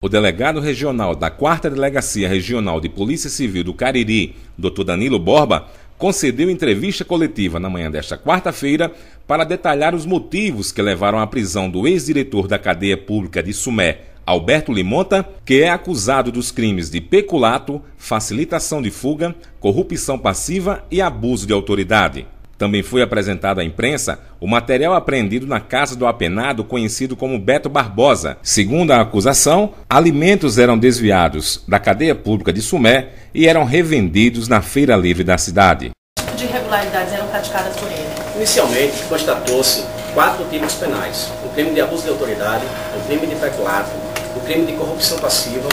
O delegado regional da 4ª Delegacia Regional de Polícia Civil do Cariri, Dr. Danilo Borba, concedeu entrevista coletiva na manhã desta quarta-feira para detalhar os motivos que levaram à prisão do ex-diretor da cadeia pública de Sumé, Alberto Limonta, que é acusado dos crimes de peculato, facilitação de fuga, corrupção passiva e abuso de autoridade. Também foi apresentado à imprensa o material apreendido na casa do apenado conhecido como Beto Barbosa. Segundo a acusação, alimentos eram desviados da cadeia pública de Sumé e eram revendidos na feira livre da cidade. Que tipo de irregularidades eram praticadas por ele? Inicialmente, constatou-se 4 tipos penais: o crime de abuso de autoridade, o crime de peculato, o crime de corrupção passiva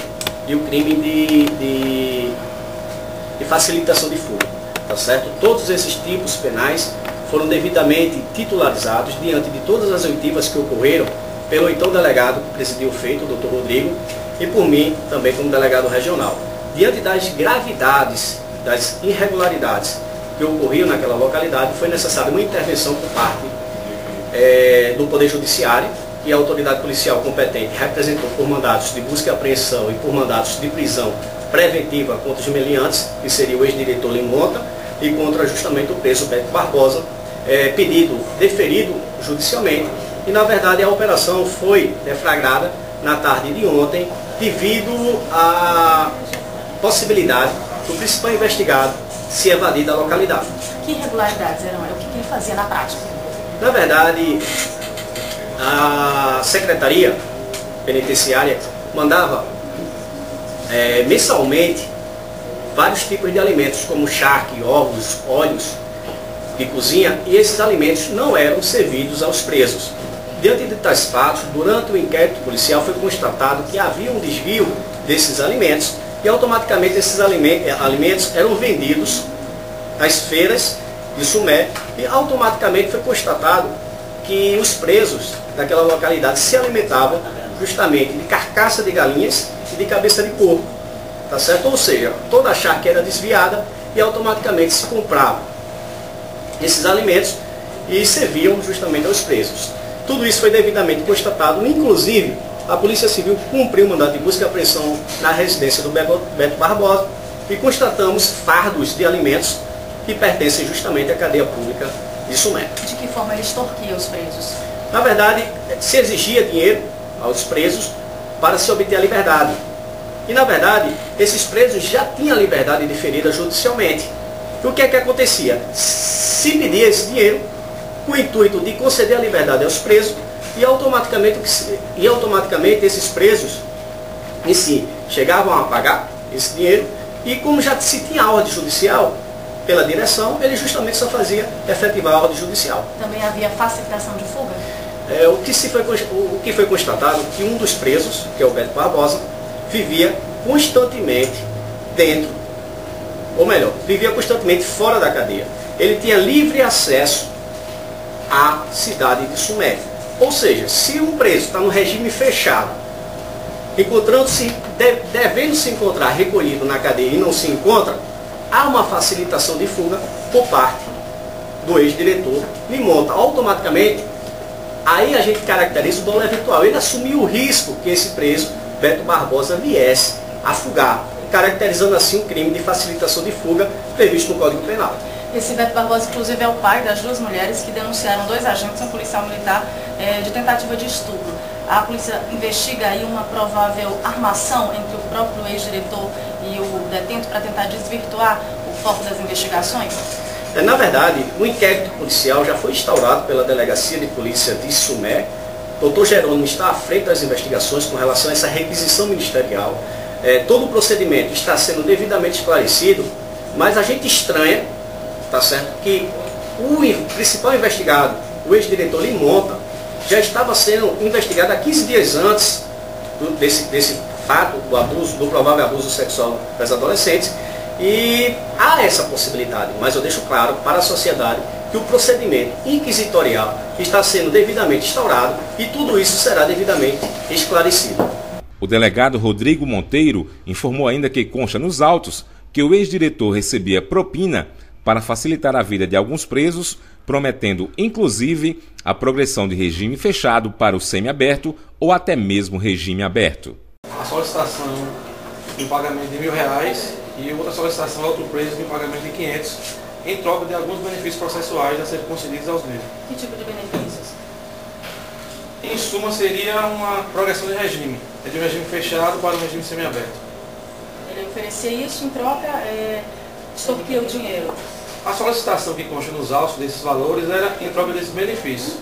e o crime de facilitação de fuga. Tá certo? Todos esses tipos penais foram devidamente titularizados diante de todas as oitivas que ocorreram pelo então delegado que presidiu o feito, o Dr. Rodrigo, e por mim também como delegado regional. Diante das gravidades, das irregularidades que ocorriam naquela localidade, foi necessária uma intervenção por parte do Poder Judiciário, e a autoridade policial competente representou por mandados de busca e apreensão e por mandados de prisão preventiva contra os meliantes, que seria o ex-diretor Limonta, e contra justamente o preso Beto Barbosa, pedido deferido judicialmente, e na verdade a operação foi deflagrada na tarde de ontem, devido à possibilidade do principal investigado se evadir da localidade. Que irregularidades eram? O que ele fazia na prática? Na verdade, a Secretaria Penitenciária mandava mensalmente vários tipos de alimentos, como charque, ovos, óleos de cozinha, e esses alimentos não eram servidos aos presos. Diante de tais fatos, durante o inquérito policial foi constatado que havia um desvio desses alimentos e automaticamente esses alimentos eram vendidos às feiras de Sumé, e automaticamente foi constatado que os presos daquela localidade se alimentavam justamente de carcaça de galinhas e de cabeça de porco, tá certo? Ou seja, toda a charque era desviada e automaticamente se comprava esses alimentos e serviam justamente aos presos. Tudo isso foi devidamente constatado, inclusive a Polícia Civil cumpriu o mandado de busca e apreensão na residência do Beto Barbosa e constatamos fardos de alimentos que pertencem justamente à cadeia pública de Sumé. De que forma ele extorquia os presos? Na verdade, se exigia dinheiro aos presos para se obter a liberdade. E na verdade, esses presos já tinham a liberdade diferida judicialmente. E o que é que acontecia? Se pedia esse dinheiro com o intuito de conceder a liberdade aos presos, e automaticamente esses presos em si chegavam a pagar esse dinheiro, e como já se tinha a ordem judicial pela direção, ele justamente só fazia efetivar a ordem judicial. Também havia facilitação de fuga? O que foi constatado que um dos presos, que é o Beto Barbosa, vivia constantemente dentro, ou melhor, vivia constantemente fora da cadeia. Ele tinha livre acesso à cidade de Sumé. Ou seja, se um preso está no regime fechado, devendo se encontrar recolhido na cadeia e não se encontra, há uma facilitação de fuga por parte do ex-diretor Limonta. Automaticamente, aí a gente caracteriza o dolo eventual. Ele assumiu o risco que esse preso, Beto Barbosa, viesse a fugar, caracterizando assim um crime de facilitação de fuga previsto no Código Penal. Esse Beto Barbosa, inclusive, é o pai das 2 mulheres que denunciaram 2 agentes, um policial militar, de tentativa de estupro. A polícia investiga aí uma provável armação entre o próprio ex-diretor e o detento para tentar desvirtuar o foco das investigações? Na verdade, o inquérito policial já foi instaurado pela Delegacia de Polícia de Sumé. O Dr. Jerônimo está à frente das investigações com relação a essa requisição ministerial. Todo o procedimento está sendo devidamente esclarecido, mas a gente estranha, tá certo, que o principal investigado, o ex-diretor Limonta, já estava sendo investigado há 15 dias antes desse fato do provável abuso sexual das adolescentes, e há essa possibilidade, mas eu deixo claro para a sociedade que o procedimento inquisitorial está sendo devidamente instaurado e tudo isso será devidamente esclarecido. O delegado Rodrigo Monteiro informou ainda que consta nos autos que o ex-diretor recebia propina para facilitar a vida de alguns presos, prometendo inclusive a progressão de regime fechado para o semiaberto ou até mesmo regime aberto. solicitação de um pagamento de R$1.000 e outra solicitação outro preço de um pagamento de 500 em troca de alguns benefícios processuais a serem concedidos aos mesmos. Que tipo de benefícios? Em suma, seria uma progressão de regime, de um regime fechado para um regime semiaberto. Ele oferecia isso, em troca, extorquia o dinheiro. A solicitação que consta nos autos desses valores era em troca desses benefícios.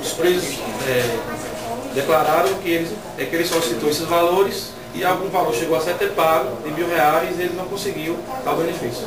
Os presos declararam que ele solicitou esses valores e algum valor chegou a ser até pago de R$1.000 e ele não conseguiu tal benefício.